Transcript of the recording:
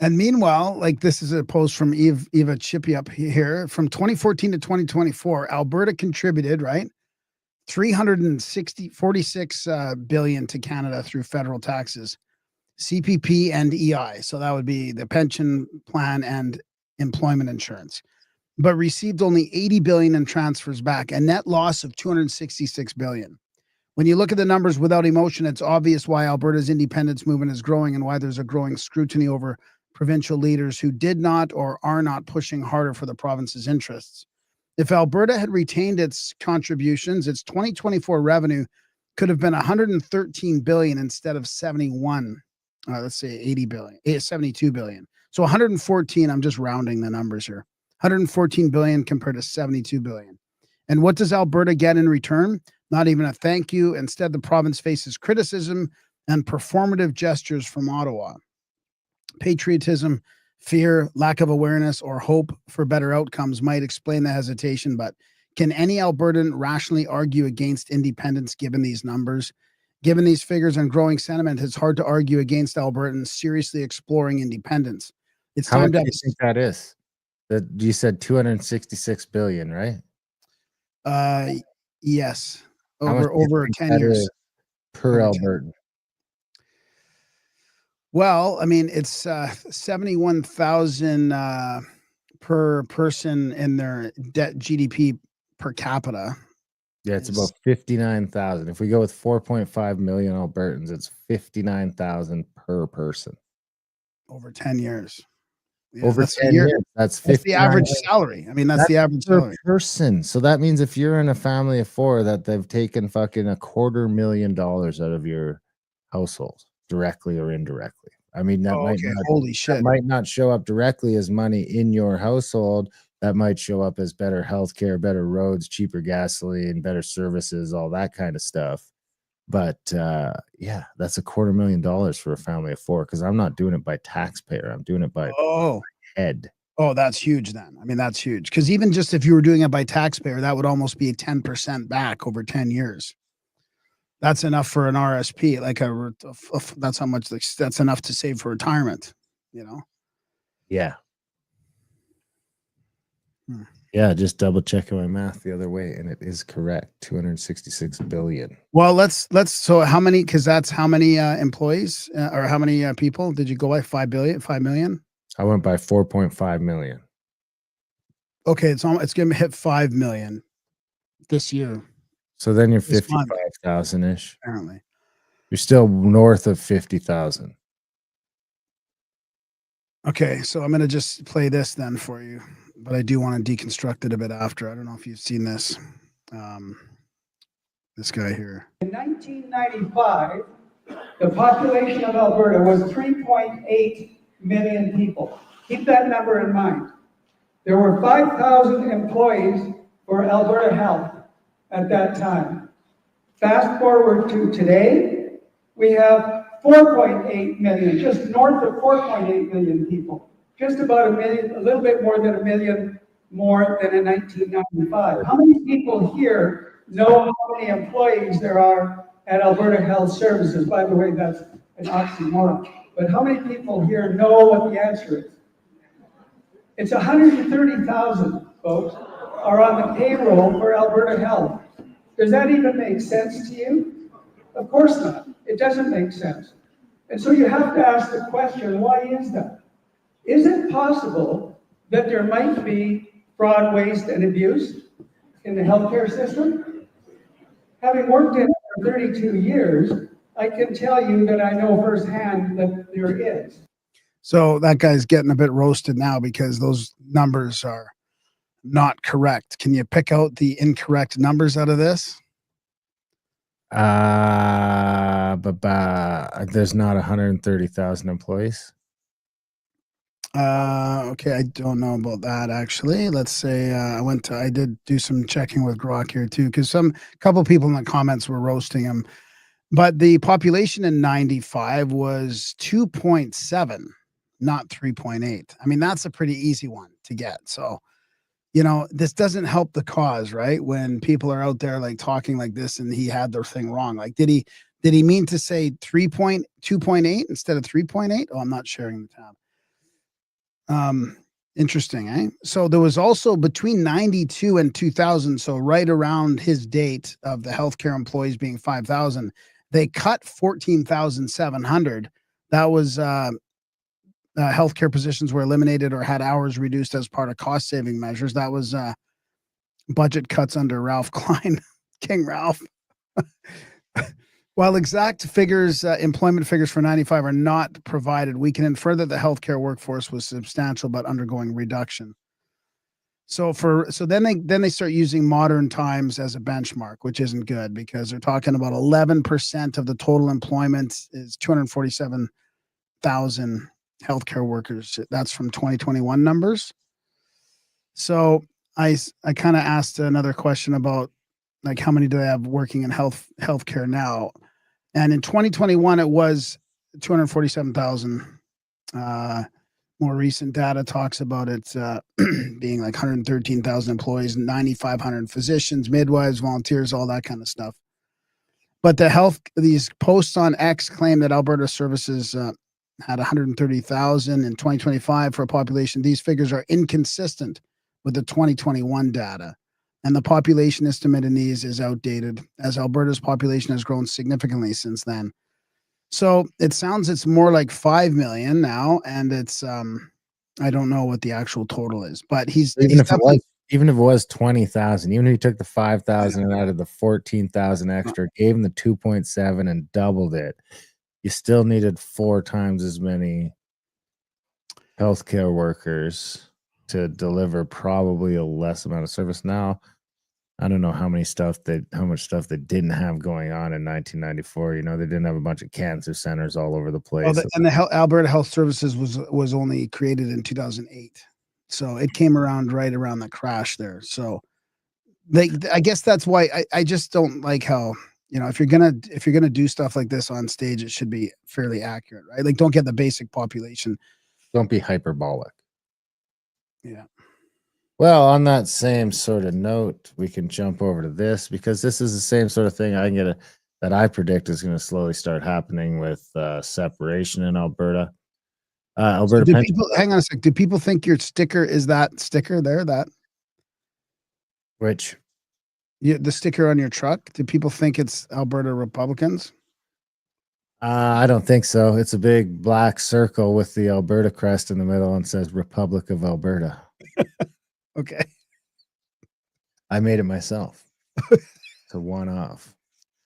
And meanwhile, like this is a post from Eva Chippy up here from 2014 to 2024. Alberta contributed, right? 346 billion to Canada through federal taxes, CPP and EI. So that would be the pension plan and employment insurance, but received only 80 billion in transfers back, a net loss of 266 billion. When you look at the numbers without emotion, it's obvious why Alberta's independence movement is growing and why there's a growing scrutiny over provincial leaders who did not or are not pushing harder for the province's interests. If Alberta had retained its contributions, its 2024 revenue could have been 113 billion instead of 71. Let's say 80 billion, 72 billion. So 114, I'm just rounding the numbers here. 114 billion compared to 72 billion. And what does Alberta get in return? Not even a thank you. Instead, the province faces criticism and performative gestures from Ottawa. Patriotism, fear, lack of awareness, or hope for better outcomes might explain the hesitation, but can any Albertan rationally argue against independence given these numbers? Given these figures and growing sentiment, it's hard to argue against Albertans seriously exploring independence. It's How time much to do you think that is? That you said 266 billion, right? Yes, How much do you over think 10 that years. is per Over 10. Albertan? Well, I mean, it's 71,000 per person in their debt GDP per capita. Yeah, it's about 59,000. If we go with 4.5 million Albertans, it's 59,000 per person. Over 10 years. Yeah, Over that's 10 years, that's the 59 average salary. I mean, that's the average per salary. person. So that means if you're in a family of 4, that they've taken fucking $250,000 out of your household, directly or indirectly. I mean, that Oh, okay. Holy shit. might not show up directly as money in your household. That might show up as better healthcare, better roads, cheaper gasoline, better services, all that kind of stuff. But yeah, that's $250,000 for a family of 4, because I'm not doing it by taxpayer. I'm doing it by head. Oh, that's huge then. I mean, that's huge. Because even just if you were doing it by taxpayer, that would almost be 10% back over 10 years. That's enough for an RSP. That's how much that's enough to save for retirement, you know? Yeah. Hmm. Yeah, just double checking my math the other way, and it is correct. 266 billion. Well, so how many, because that's how many employees or how many people did you go by? 5 million? I went by 4.5 million. Okay, it's going to hit 5 million this year. So then you're 55,000-ish. Apparently. You're still north of 50,000. Okay, so I'm going to just play this then for you, but I do want to deconstruct it a bit after. I don't know if you've seen this. This guy here. In 1995, the population of Alberta was 3.8 million people. Keep that number in mind. There were 5,000 employees for Alberta Health at that time. Fast forward to today, we have 4.8 million, just north of 4.8 million people. Just about a million, a little bit more than a million more than in 1995. How many people here know how many employees there are at Alberta Health Services? By the way, that's an oxymoron. But how many people here know what the answer is? It's 130,000 folks are on the payroll for Alberta Health. Does that even make sense to you? Of course not. It doesn't make sense. And so you have to ask the question, why is that? Is it possible that there might be fraud, waste, and abuse in the healthcare system? Having worked in it for 32 years, I can tell you that I know firsthand that there is. So that guy's getting a bit roasted now because those numbers are not correct. Can you pick out the incorrect numbers out of this? There's not 130,000 employees. Okay, I don't know about that actually. Let's say I did do some checking with Grok here too, because couple people in the comments were roasting him. But the population in 95 was 2.7, not 3.8. I mean, that's a pretty easy one to get. So, this doesn't help the cause, right? When people are out there like talking like this and he had their thing wrong. Like, did he mean to say 2.8 instead of 3.8? Oh, I'm not sharing the tab. Interesting, eh? So there was also between 92 and 2000, so right around his date of the healthcare employees being 5,000, they cut 14,700. That was healthcare positions were eliminated or had hours reduced as part of cost saving measures. That was budget cuts under Ralph Klein, King Ralph. While exact figures, employment figures for 95 are not provided, we can infer that the healthcare workforce was substantial but undergoing reduction. So then they start using modern times as a benchmark, which isn't good because they're talking about 11% of the total employment is 247,000 healthcare workers. That's from 2021 numbers. So I kind of asked another question about like how many do they have working in healthcare now? And in 2021, it was 247,000. More recent data talks about it being like 113,000 employees, 9,500 physicians, midwives, volunteers, all that kind of stuff. But these posts on X claim that Alberta Services had 130,000 in 2025 for a population. These figures are inconsistent with the 2021 data. And the population estimate in these is outdated as Alberta's population has grown significantly since then. So it sounds it's more like 5 million now. And it's, I don't know what the actual total is, but even if it was 20,000, even if you took the 5,000 and added the 14,000 extra, gave them the 2.7 and doubled it, you still needed 4 times as many healthcare workers to deliver probably a less amount of service. Now, I don't know how much stuff they didn't have going on in 1994. You know, they didn't have a bunch of cancer centers all over the place. And the Alberta Health Services was only created in 2008, so it came around right around the crash there. So, I guess that's why I just don't like how, you know, if you're gonna do stuff like this on stage, it should be fairly accurate, right? Like, don't get the basic population. Don't be hyperbolic. Yeah. Well, on that same sort of note, we can jump over to this because this is the same sort of thing that I predict is going to slowly start happening with separation in Alberta. Alberta. So hang on a sec. Do people think your sticker is that sticker there? Which? The sticker on your truck? Do people think it's Alberta Republicans? I don't think so. It's a big black circle with the Alberta crest in the middle and says Republic of Alberta. Okay. I made it myself. It's a one-off.